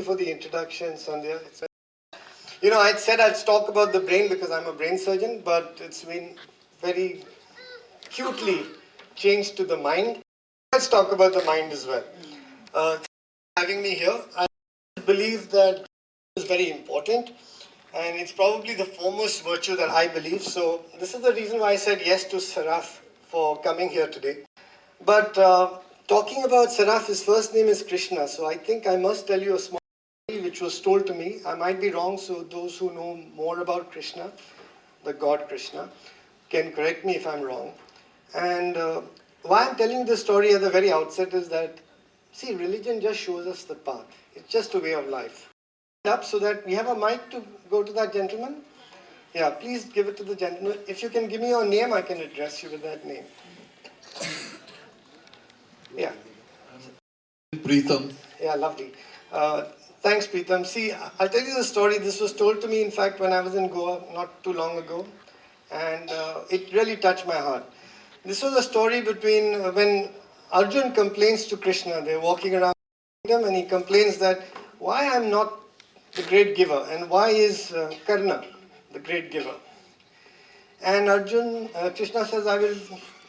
for the introduction, Sandhya. You know, I said I'd talk about the brain because I'm a brain surgeon, but it's been very cutely changed to the mind. Let's talk about the mind as well. Having me here, I believe that is very important, and it's probably the foremost virtue that I believe. So this is the reason why I said yes to Saraf for coming here today. But talking about Saraf, his first name is Krishna, so I think I must tell you a small story which was told to me. I might be wrong, so those who know more about Krishna, the god Krishna, can correct me if I'm wrong. And why I'm telling this story at the very outset is that, see, religion just shows us the path. It's just a way of life. Up so that we have a mic to go to that gentleman. Yeah, please give it to the gentleman. If you can give me your name, I can address you with that name. Yeah. Preetham. Yeah, lovely. Thanks, Preetham. See, I'll tell you the story. This was told to me, in fact, when I was in Goa not too long ago, and it really touched my heart. This was a story between when Arjun complains to Krishna. They're walking around the kingdom, and he complains that why I'm not the great giver, and why is Karna the great giver? And Arjun, Krishna says, I will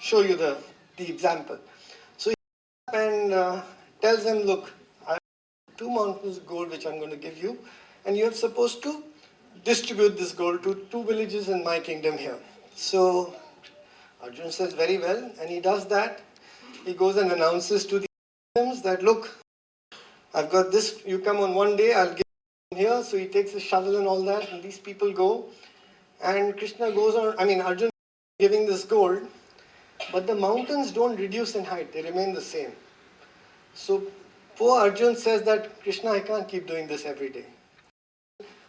show you the example. So he and tells him, look, I have 2 mountains of gold which I'm going to give you, and you're supposed to distribute this gold to 2 villages in my kingdom here. So Arjun says, very well, and he does that. He goes and announces to the kingdoms that, look, I've got this, you come on one day, I'll give you here. So he takes a shovel and all that, and these people go. And Krishna goes on, Arjun giving this gold, but the mountains don't reduce in height, they remain the same. So poor Arjun says that, Krishna, I can't keep doing this every day.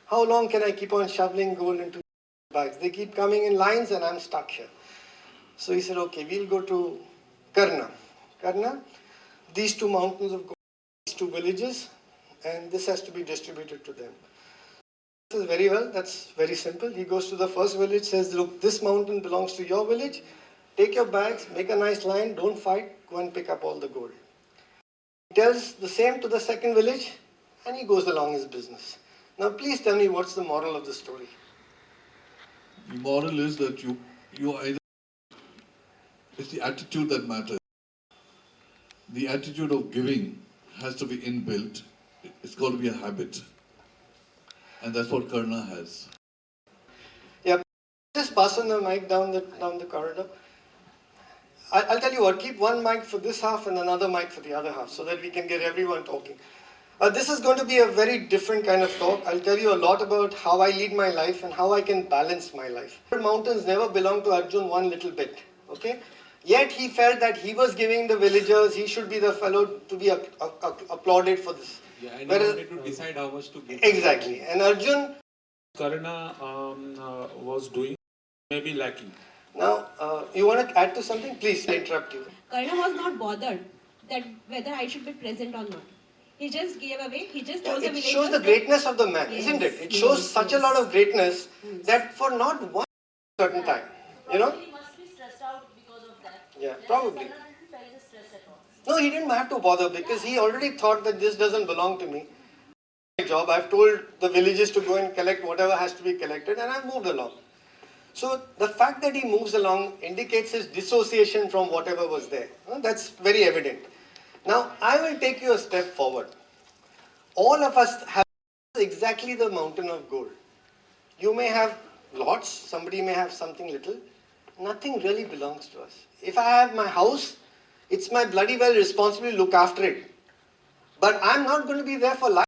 How long can I keep on shoveling gold into bags? They keep coming in lines and I'm stuck here. So he said, okay, we'll go to Karna. Karna, these 2 mountains of gold, these 2 villages, and this has to be distributed to them. He says, very well, that's very simple. He goes to the first village, says, look, this mountain belongs to your village. Take your bags, make a nice line, don't fight, go and pick up all the gold. He tells the same to the second village, and he goes along his business. Now please tell me what's the moral of the story. The moral is that you either, it's the attitude that matters. The attitude of giving has to be inbuilt. It's got to be a habit. And that's what Karna has. Yeah, just pass on the mic down the corridor. I'll tell you what, keep one mic for this half and another mic for the other half so that we can get everyone talking. This is going to be a very different kind of talk. I'll tell you a lot about how I lead my life and how I can balance my life. Mountains never belonged to Arjun one little bit, okay? Yet he felt that he was giving the villagers, he should be the fellow to be applauded for this. Yeah, and he wanted to decide how much to give. Exactly. And Arjun... Karna was doing, maybe lacking. Now, you want to add to something? Please, I interrupt you. Karna was not bothered that whether I should be present or not. He just gave away, he just told the It villagers... shows the greatness of the man, yes, isn't it? It shows such a lot of greatness that for not one certain time, you know? He must be stressed out because of that. Yeah, probably. Karna didn't feel the stress at all. No, he didn't have to bother because he already thought that this doesn't belong to me. My job, I've told the villages to go and collect whatever has to be collected and I've moved along. So the fact that he moves along indicates his dissociation from whatever was there. That's very evident. Now, I will take you a step forward. All of us have exactly the mountain of gold. You may have lots, somebody may have something little. Nothing really belongs to us. If I have my house, it's my bloody well responsibility to look after it. But I'm not going to be there for life.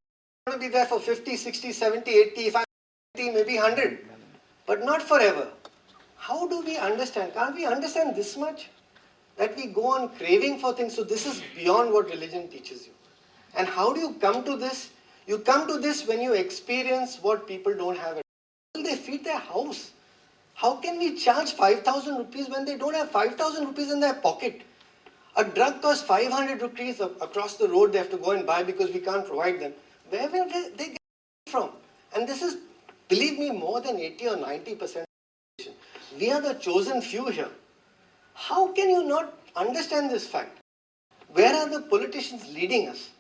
I'm going to be there for 50, 60, 70, 80, if I'm 80, maybe 100. But not forever. How do we understand? Can't we understand this much? That we go on craving for things. So this is beyond what religion teaches you. And how do you come to this? You come to this when you experience what people don't have. They feed their house. How can we charge 5,000 rupees when they don't have 5,000 rupees in their pocket? A drug costs 500 rupees across the road they have to go and buy because we can't provide them. Where will they get it from? And this is, believe me, more than 80 or 90%. We are the chosen few here. How can you not understand this fact? Where are the politicians leading us?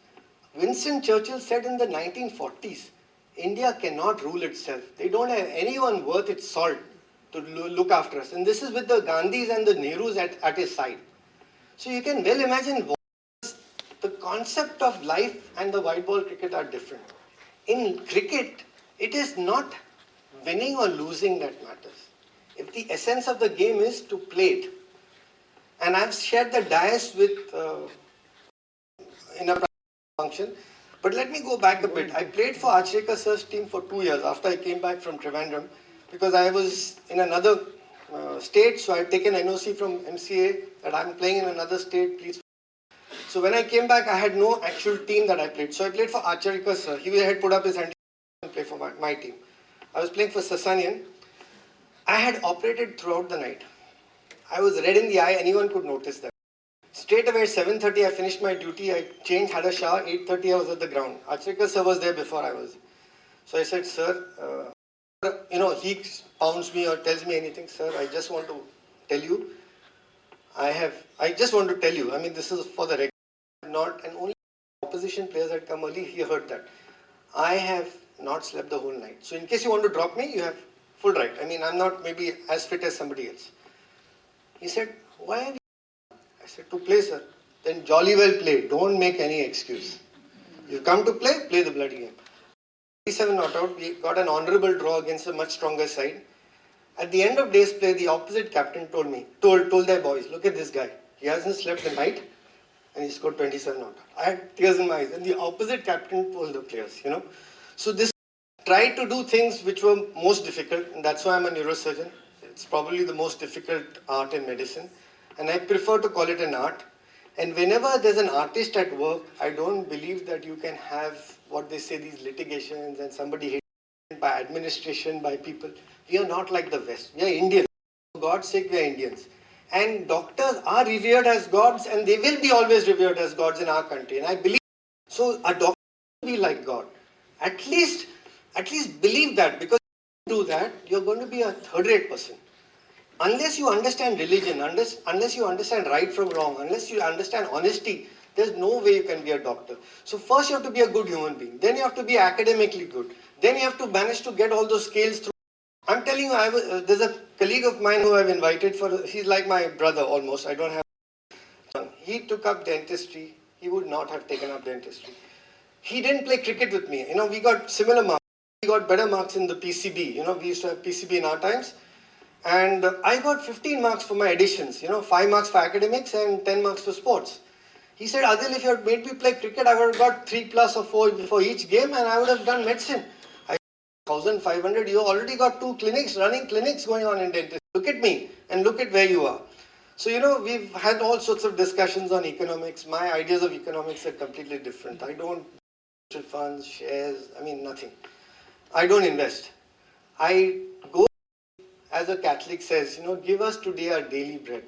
Winston Churchill said in the 1940s, India cannot rule itself. They don't have anyone worth its salt to look after us. And this is with the Gandhis and the Nehrus at his side. So you can well imagine the concept of life and the white ball cricket are different. In cricket, it is not winning or losing that matters. If the essence of the game is to play it. And I've shared the dais with in a function. But let me go back a bit. I played for Acharika sir's team for 2 years after I came back from Trivandrum because I was in another state, so I had taken NOC from MCA that I'm playing in another state, please. So when I came back, I had no actual team that I played. So I played for Acharika sir. He had put up his hand and play for my team. I was playing for Sasanian. I had operated throughout the night. I was red in the eye, anyone could notice that. Straight away at 7:30 I finished my duty, I changed, had a shower, 8:30 I was at the ground. Acharika sir was there before I was. So I said, sir, he pounds me or tells me anything, sir, I just want to tell you, I just want to tell you, I mean this is for the record, not, and only opposition players had come early, he heard that. I have not slept the whole night. So in case you want to drop me, you have full right. I mean, I'm not maybe as fit as somebody else. He said, why have you? I said, to play, sir. Then jolly well play. Don't make any excuse. You come to play, play the bloody game. 37 not out. We got an honourable draw against a much stronger side. At the end of day's play, the opposite captain told their boys, look at this guy. He hasn't slept the night and he scored 27 not out. I had tears in my eyes. And the opposite captain told the players, So this tried to do things which were most difficult, and that's why I'm a neurosurgeon. It's probably the most difficult art in medicine. And I prefer to call it an art. And whenever there's an artist at work, I don't believe that you can have what they say, these litigations and somebody hated by administration, by people. We are not like the West. We are Indians. For God's sake, we are Indians. And doctors are revered as gods and they will be always revered as gods in our country. And I believe, so a doctor will be like God. At least believe that, because if you do that, you're going to be a third-rate person. Unless you understand religion, unless you understand right from wrong, unless you understand honesty, there's no way you can be a doctor. So first you have to be a good human being. Then you have to be academically good. Then you have to manage to get all those scales through. I'm telling you, there's a colleague of mine who I've invited he's like my brother almost. I don't have. He took up dentistry. He would not have taken up dentistry. He didn't play cricket with me. We got similar marks. He got better marks in the PCB. We used to have PCB in our times. And I got 15 marks for my additions, 5 marks for academics and 10 marks for sports. He said, Adil, if you had made me play cricket, I would have got 3+ or 4 for each game and I would have done medicine. I said, 1,500, you already got 2 clinics, running clinics going on in dentistry. Look at me and look at where you are. So, we've had all sorts of discussions on economics. My ideas of economics are completely different. I don't mutual funds, shares, nothing. I don't invest. I go, as a Catholic says, give us today our daily bread.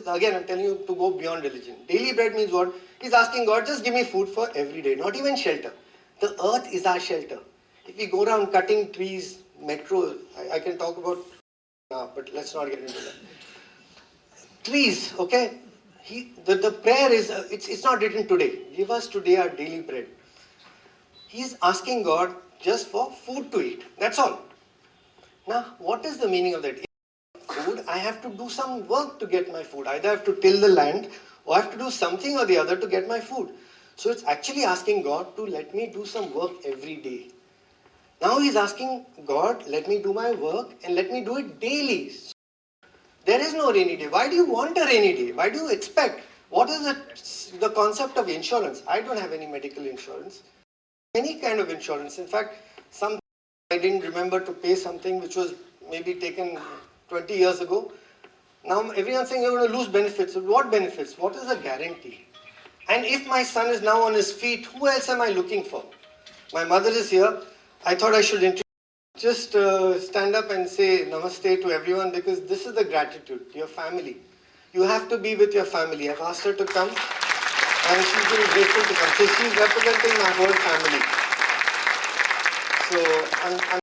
Again, I'm telling you to go beyond religion. Daily bread means what? He's asking God, just give me food for every day, not even shelter. The earth is our shelter. If we go around cutting trees, metro, I can talk about now, but let's not get into that. Trees, okay? The prayer is, it's not written today. Give us today our daily bread. He's asking God just for food to eat. That's all. Now, what is the meaning of that? Food, I have to do some work to get my food. Either I have to till the land or I have to do something or the other to get my food. So it's actually asking God to let me do some work every day. Now he's asking God, let me do my work and let me do it daily. There is no rainy day. Why do you want a rainy day? Why do you expect? What is the concept of insurance? I don't have any medical insurance. Any kind of insurance. In fact, I didn't remember to pay something which was maybe taken 20 years ago. Now everyone's saying you're going to lose benefits. What benefits? What is the guarantee? And if my son is now on his feet, who else am I looking for? My mother is here. I thought I should just stand up and say namaste to everyone, because this is the gratitude to your family. You have to be with your family. I've asked her to come and she's been grateful to come. So she's representing my whole family. So I'm